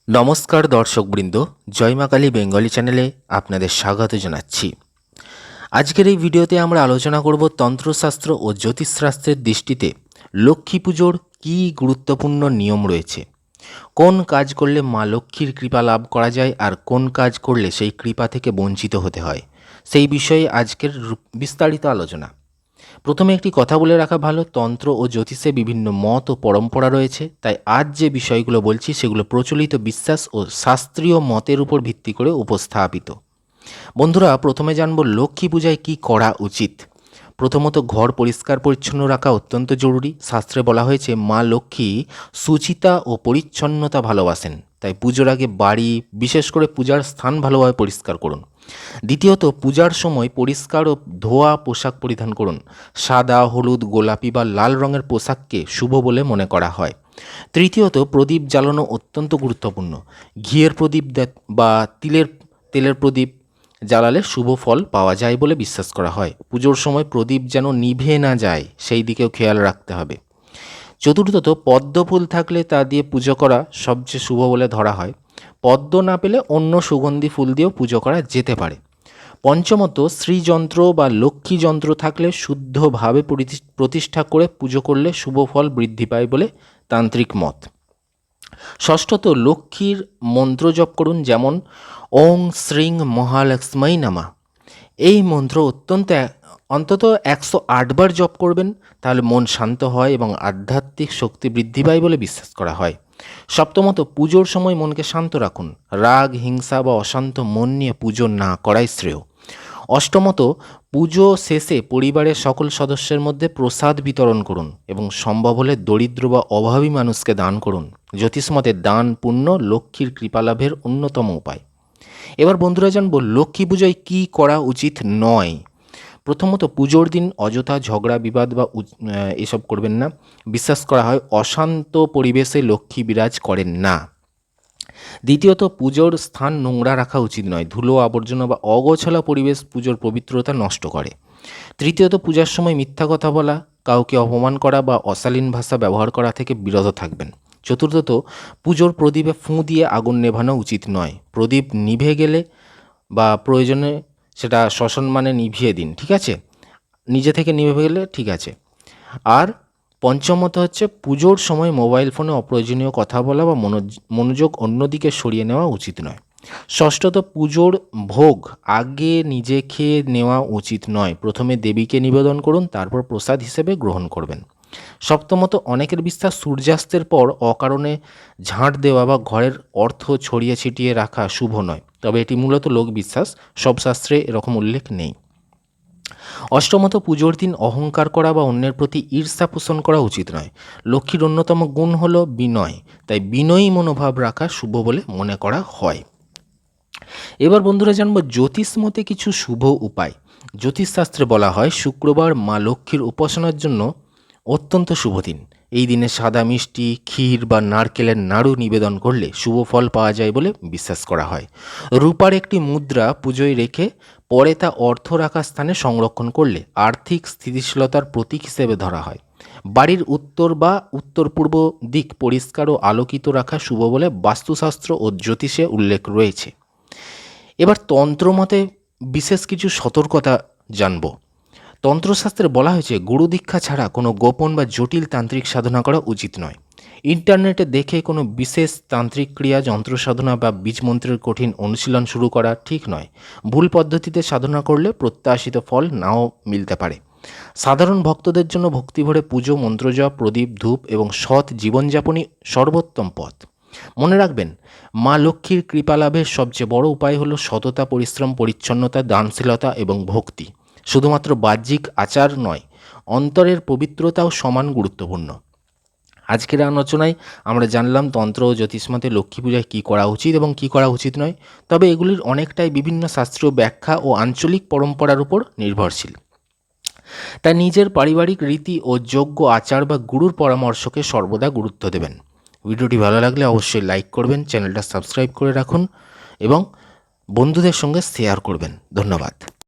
নমস্কার দর্শকবৃন্দ, জয় মা কালী বেঙ্গলি চ্যানেলে আপনাদের স্বাগত জানাচ্ছি। আজকের এই ভিডিওতে আমরা আলোচনা করব তন্ত্রশাস্ত্র ও জ্যোতিষশাস্ত্রের দৃষ্টিতে লক্ষ্মী পুজোর কী গুরুত্বপূর্ণ নিয়ম রয়েছে, কোন কাজ করলে মা লক্ষ্মীর কৃপা লাভ করা যায় আর কোন কাজ করলে সেই কৃপা থেকে বঞ্চিত হতে হয়, সেই বিষয়ে আজকের বিস্তারিত আলোচনা। প্রথমে একটি কথা বলে রাখা ভালো, তন্ত্র ও জ্যোতিষে বিভিন্ন মত ও পরম্পরা রয়েছে, তাই আজ যে বিষয়গুলো বলছি সেগুলো প্রচলিত বিশ্বাস ও শাস্ত্রীয় মতের উপর ভিত্তি করে উপস্থাপিত। বন্ধুরা, প্রথমে জানব লক্ষ্মী পূজায় কি করা উচিত। প্রথমত, ঘর পরিষ্কার পরিচ্ছন্ন রাখা অত্যন্ত জরুরি। শাস্ত্রে বলা হয়েছে মা লক্ষ্মী সুচিতা ও পরিচ্ছন্নতা ভালোবাসেন, তাই পুজোর আগে বাড়ি, বিশেষ করে পূজার স্থান ভালোভাবে পরিষ্কার করুন। দ্বিতীয়ত, পূজার সময় পরিষ্কার ও ধোয়া পোশাক পরিধান করুন। সাদা, হলুদ, গোলাপি বা লাল রঙের পোশাককে শুভ বলে মনে করা হয়। তৃতীয়ত, প্রদীপ জ্বালানো অত্যন্ত গুরুত্বপূর্ণ। ঘিয়ের প্রদীপ বা তেলের প্রদীপ জ্বালালে শুভ ফল পাওয়া যায় বলে বিশ্বাস করা হয়। পুজোর সময় প্রদীপ যেন নিভে না যায় সেই দিকেও খেয়াল রাখতে হবে। চতুর্থত, পদ্ম ফুল থাকলে তা দিয়ে পুজো করা সবচেয়ে শুভ বলে ধরা হয়। পদ্ম না পেলে অন্য সুগন্ধি ফুল দিয়েও পুজো করা যেতে পারে। পঞ্চমত, শ্রীযন্ত্র বা লক্ষ্মী যন্ত্র থাকলে শুদ্ধভাবে প্রতিষ্ঠা করে পুজো করলে শুভ ফল বৃদ্ধি পায় বলে তান্ত্রিক মত। ষষ্ঠত, লক্ষ্মীর মন্ত্র জপ করুন, যেমন ওং শ্রীং মহালক্ষ্মী নামা। এই মন্ত্র অন্তত 108 বার জপ করবেন, তাহলে মন শান্ত হয় এবং আধ্যাত্মিক শক্তি বৃদ্ধি পায় বলে বিশ্বাস করা হয়। সপ্তমত, পুজোর সময় মনকে শান্ত রাখুন। রাগ, হিংসা বা অশান্ত মন নিয়ে পুজো না করাই শ্রেয়। অষ্টমত, পুজো শেষে পরিবারের সকল সদস্যের মধ্যে প্রসাদ বিতরণ করুন এবং সম্ভব হলে দরিদ্র বা অভাবী মানুষকে দান করুন। জ্যোতিষমতে দান পুণ্য লক্ষ্মীর কৃপালাভের অন্যতম উপায়। এবার বন্ধুরা জানব লক্ষ্মী পুজোয় কী করা উচিত নয়। প্রথমত, পুজোর দিন অযথা ঝগড়া বিবাদ বা এসব করবেন না। বিশ্বাস করা হয় অশান্ত পরিবেশে লক্ষ্মী বিরাজ করেন না। দ্বিতীয়ত, পুজোর স্থান নোংরা রাখা উচিত নয়। ধুলো, আবর্জনা বা অগোছালো পরিবেশ পুজোর পবিত্রতা নষ্ট করে। তৃতীয়ত, পূজার সময় মিথ্যা কথা বলা, কাউকে অপমান করা বা অশালীন ভাষা ব্যবহার করা থেকে বিরত থাকবেন। চতুর্থত, পুজোর প্রদীপে ফুঁ দিয়ে আগুন নেভানো উচিত নয়। প্রদীপ নিভে গেলে বা প্রয়োজনে সেটা সসম্মানে নিভিয়ে দিন, ঠিক আছে? নিজে থেকে নিভে গেলে ঠিক আছে। আর পঞ্চমত হচ্ছে, পুজোর সময় মোবাইল ফোনে অপ্রয়োজনীয় কথা বলা বা মনোযোগ অন্যদিকে সরিয়ে নেওয়া উচিত নয়। ষষ্ঠত, পুজোর ভোগ আগে নিজে খেয়ে নেওয়া উচিত নয়। প্রথমে দেবীকে নিবেদন করুন, তারপর প্রসাদ হিসেবে গ্রহণ করবেন। সপ্তমত, অনেকের বিশ্বাস সূর্যাস্তের পর অকারণে ঝাঁট দেওয়া বা ঘরের অর্থ ছড়িয়ে ছিটিয়ে রাখা শুভ নয়, তবে এটি মূলত লোকবিশ্বাস, সব শাস্ত্রে এরকম উল্লেখ নেই। অষ্টমত, পুজোর দিন অহংকার করা বা অন্যের প্রতি ঈর্ষা পোষণ করা উচিত নয়। লক্ষ্মীর অন্যতম গুণ হল বিনয়, তাই বিনয়ী মনোভাব রাখা শুভ বলে মনে করা হয়। এবার বন্ধুরা জানবো জ্যোতিষ মতে কিছু শুভ উপায়। জ্যোতিষশাস্ত্রে বলা হয় শুক্রবার মা লক্ষ্মীর উপাসনার জন্য অত্যন্ত শুভ দিন। এই দিনে সাদা মিষ্টি, ক্ষীর বা নারকেলের নাড়ু নিবেদন করলে শুভ ফল পাওয়া যায় বলে বিশ্বাস করা হয়। রূপার একটি মুদ্রা পুজোয় রেখে পরে তা অর্থ রাখা স্থানে সংরক্ষণ করলে আর্থিক স্থিতিশীলতার প্রতীক হিসেবে ধরা হয়। বাড়ির উত্তর বা উত্তর পূর্ব দিক পরিষ্কার ও আলোকিত রাখা শুভ বলে বাস্তুশাস্ত্র ও জ্যোতিষে উল্লেখ রয়েছে। এবার তন্ত্রমতে বিশেষ কিছু সতর্কতা জানব। তন্ত্রশাস্ত্রে বলা হয়েছে গুরু দীক্ষা ছাড়া কোনো গোপন বা জটিল তান্ত্রিক সাধনা করা উচিত নয়। ইন্টারনেটে দেখে কোনো বিশেষ তান্ত্রিক ক্রিয়া, যন্ত্র সাধনা বা বীজমন্ত্রের কঠিন অনুশীলন শুরু করা ঠিক নয়। ভুল পদ্ধতিতে সাধনা করলে প্রত্যাশিত ফল নাও মিলতে পারে। সাধারণ ভক্তদের জন্য ভক্তিভরে পুজো, মন্ত্রজপ, প্রদীপ, ধূপ এবং সৎ জীবনযাপনই সর্বোত্তম পথ। মনে রাখবেন, মা লক্ষ্মীর কৃপালাভের সবচেয়ে বড় উপায় হলো সততা, পরিশ্রম, পরিচ্ছন্নতা, দানশীলতা এবং ভক্তি। শুধুমাত্র বাহ্যিক আচার নয়, অন্তরের পবিত্রতাও সমান গুরুত্বপূর্ণ। আজকের আলোচনায় আমরা জানলাম তন্ত্র ও জ্যোতিষমতে লক্ষ্মী পূজায় কী করা উচিত এবং কী করা উচিত নয়, তবে এগুলির অনেকটাই বিভিন্ন শাস্ত্রীয় ব্যাখ্যা ও আঞ্চলিক পরম্পরার উপর নির্ভরশীল। তাই নিজের পারিবারিক রীতি ও যোগ্য আচার বা গুরুর পরামর্শকে সর্বদা গুরুত্ব দেবেন। ভিডিওটি ভালো লাগলে অবশ্যই লাইক করবেন, চ্যানেলটা সাবস্ক্রাইব করে রাখুন এবং বন্ধুদের সঙ্গে শেয়ার করবেন। ধন্যবাদ।